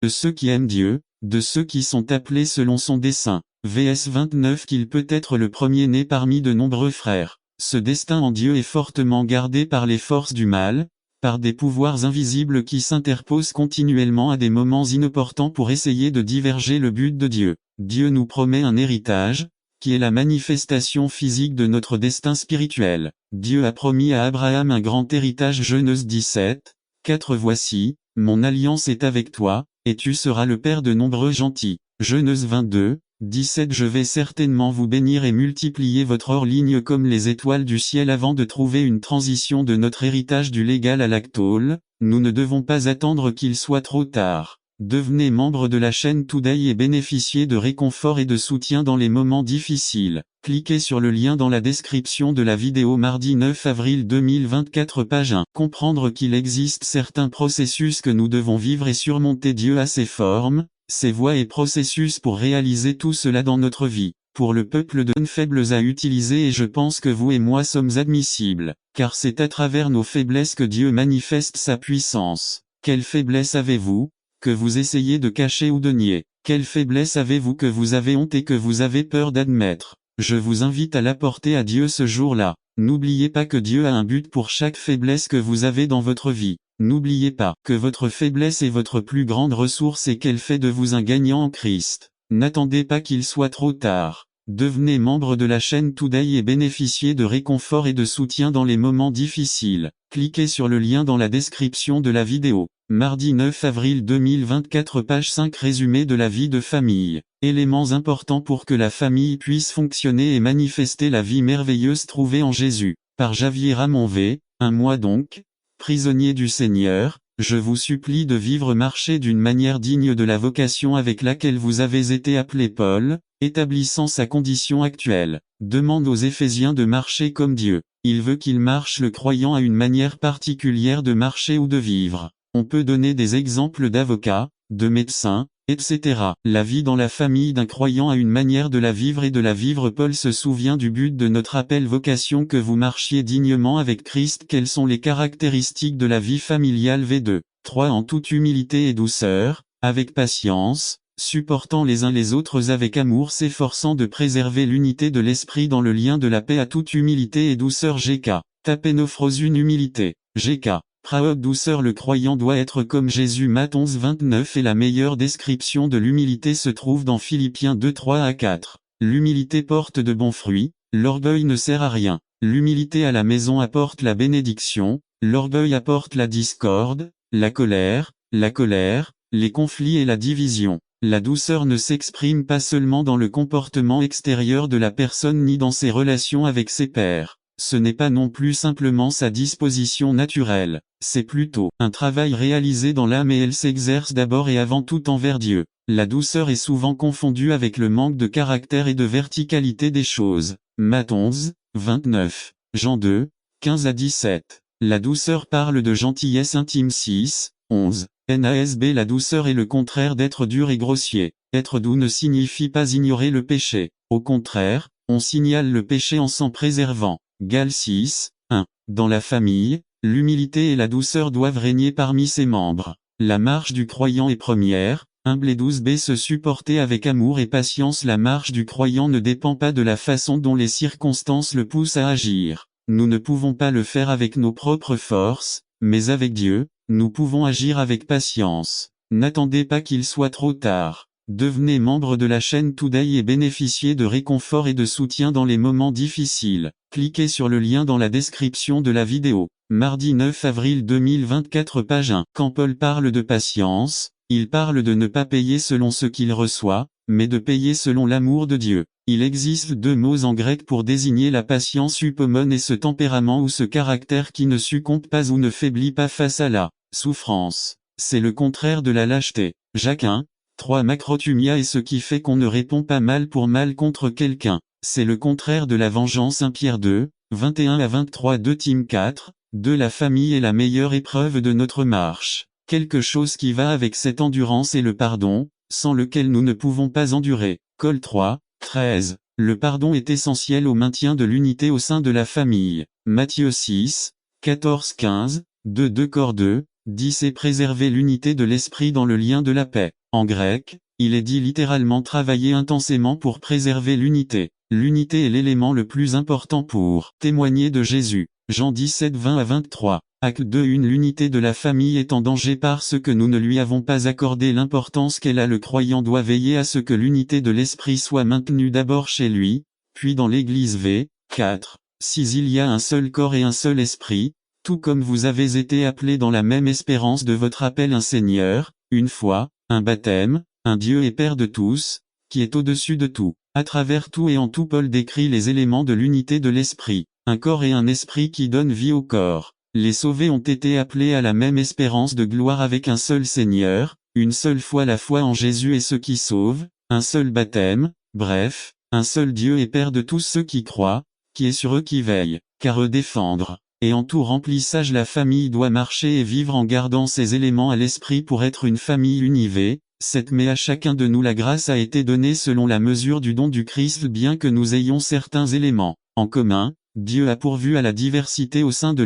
de ceux qui aiment Dieu, de ceux qui sont appelés selon son dessein. VS 29 qu'il peut être le premier-né parmi de nombreux frères. Ce destin en Dieu est fortement gardé par les forces du mal, par des pouvoirs invisibles qui s'interposent continuellement à des moments inopportuns pour essayer de diverger le but de Dieu. Dieu nous promet un héritage, qui est la manifestation physique de notre destin spirituel. Dieu a promis à Abraham un grand héritage. Genèse 17, 4 Voici, mon alliance est avec toi, et tu seras le père de nombreux gentils. Genèse 22, 17 Je vais certainement vous bénir et multiplier votre hors-ligne comme les étoiles du ciel. Avant de trouver une transition de notre héritage du légal à l'actole, nous ne devons pas attendre qu'il soit trop tard. Devenez membre de la chaîne Today et bénéficiez de réconfort et de soutien dans les moments difficiles. Cliquez sur le lien dans la description de la vidéo. Mardi 9 avril 2024 page 1. Comprendre qu'il existe certains processus que nous devons vivre et surmonter. Dieu a ses formes, ses voies et processus pour réaliser tout cela dans notre vie. Pour le peuple de faibles à utiliser et je pense que vous et moi sommes admissibles, car c'est à travers nos faiblesses que Dieu manifeste sa puissance. Quelle faiblesse avez-vous, que vous essayez de cacher ou de nier? Quelle faiblesse avez-vous que vous avez honte et que vous avez peur d'admettre? Je vous invite à l'apporter à Dieu ce jour-là. N'oubliez pas que Dieu a un but pour chaque faiblesse que vous avez dans votre vie. N'oubliez pas que votre faiblesse est votre plus grande ressource et qu'elle fait de vous un gagnant en Christ. N'attendez pas qu'il soit trop tard. Devenez membre de la chaîne Today et bénéficiez de réconfort et de soutien dans les moments difficiles. Cliquez sur le lien dans la description de la vidéo. Mardi 9 avril 2024 page 5 Résumé de la vie de famille. Éléments importants pour que la famille puisse fonctionner et manifester la vie merveilleuse trouvée en Jésus. Par Javier Ramon V. Moi donc, prisonnier du Seigneur, je vous supplie de vivre marcher d'une manière digne de la vocation avec laquelle vous avez été appelé. Paul, établissant sa condition actuelle, demande aux Éphésiens de marcher comme Dieu. Il veut qu'il marche. Le croyant a une manière particulière de marcher ou de vivre. On peut donner des exemples d'avocats, de médecins, etc. La vie dans la famille d'un croyant a une manière de la vivre et de la vivre. Paul se souvient du but de notre appel vocation, que vous marchiez dignement avec Christ. Quelles sont les caractéristiques de la vie familiale? V2. 3 En toute humilité et douceur, avec patience, supportant les uns les autres avec amour, s'efforçant de préserver l'unité de l'esprit dans le lien de la paix. À toute humilité et douceur. GK. Tapénophros. Une humilité. GK. Praod. Douceur. Le croyant doit être comme Jésus. Matt 11 29 Et la meilleure description de l'humilité se trouve dans Philippiens 2 3 à 4. L'humilité porte de bons fruits, l'orgueil ne sert à rien. L'humilité à la maison apporte la bénédiction, l'orgueil apporte la discorde, la colère, les conflits et la division. La douceur ne s'exprime pas seulement dans le comportement extérieur de la personne ni dans ses relations avec ses pairs. Ce n'est pas non plus simplement sa disposition naturelle, c'est plutôt un travail réalisé dans l'âme et elle s'exerce d'abord et avant tout envers Dieu. La douceur est souvent confondue avec le manque de caractère et de verticalité des choses. Matt 11, 29, Jean 2, 15 à 17. La douceur parle de gentillesse intime. 6, 11. NASB. La douceur est le contraire d'être dur et grossier. Être doux ne signifie pas ignorer le péché. Au contraire, on signale le péché en s'en préservant. Gal 6, 1. Dans la famille, l'humilité et la douceur doivent régner parmi ses membres. La marche du croyant est première, humble et 12b. Se supporter avec amour et patience. La marche du croyant ne dépend pas de la façon dont les circonstances le poussent à agir. Nous ne pouvons pas le faire avec nos propres forces, mais avec Dieu, nous pouvons agir avec patience. N'attendez pas qu'il soit trop tard. Devenez membre de la chaîne Today et bénéficiez de réconfort et de soutien dans les moments difficiles. Cliquez sur le lien dans la description de la vidéo. Mardi 9 avril 2024 page 1. Quand Paul parle de patience, il parle de ne pas payer selon ce qu'il reçoit, mais de payer selon l'amour de Dieu. Il existe deux mots en grec pour désigner la patience: upomone, et ce tempérament ou ce caractère qui ne succombe pas ou ne faiblit pas face à la souffrance. C'est le contraire de la lâcheté. Jacques 1, 3 Macrothumia est ce qui fait qu'on ne répond pas mal pour mal contre quelqu'un. C'est le contraire de la vengeance. 1 Pierre 2, 21 à 23. 2 Tim 4, 2 La famille est la meilleure épreuve de notre marche. Quelque chose qui va avec cette endurance est le pardon, sans lequel nous ne pouvons pas endurer. Col 3, 13. Le pardon est essentiel au maintien de l'unité au sein de la famille. Matthieu 6, 14-15, 2 Cor 2, 10 et préserver l'unité de l'esprit dans le lien de la paix. En grec, il est dit littéralement travailler intensément pour préserver l'unité. L'unité est l'élément le plus important pour témoigner de Jésus. Jean 17, 20 à 23. Acte 2. L'unité de la famille est en danger parce que nous ne lui avons pas accordé l'importance qu'elle a. Le croyant doit veiller à ce que l'unité de l'esprit soit maintenue d'abord chez lui, puis dans l'Église. 4. 6. Il y a un seul corps et un seul esprit, tout comme vous avez été appelés dans la même espérance de votre appel, un Seigneur, une foi, un baptême, un Dieu et Père de tous, qui est au-dessus de tout. À travers tout et en tout, Paul décrit les éléments de l'unité de l'esprit, un corps et un esprit qui donnent vie au corps. Les sauvés ont été appelés à la même espérance de gloire avec un seul Seigneur, une seule foi, la foi en Jésus est ce qui sauve, un seul baptême, bref, un seul Dieu et Père de tous ceux qui croient, qui est sur eux qui veille, car eux défendre. Et en tout remplissage la famille doit marcher et vivre en gardant ces éléments à l'esprit pour être une famille unie. 7. Mais à chacun de nous la grâce a été donnée selon la mesure du don du Christ. Bien que nous ayons certains éléments en commun, Dieu a pourvu à la diversité au sein de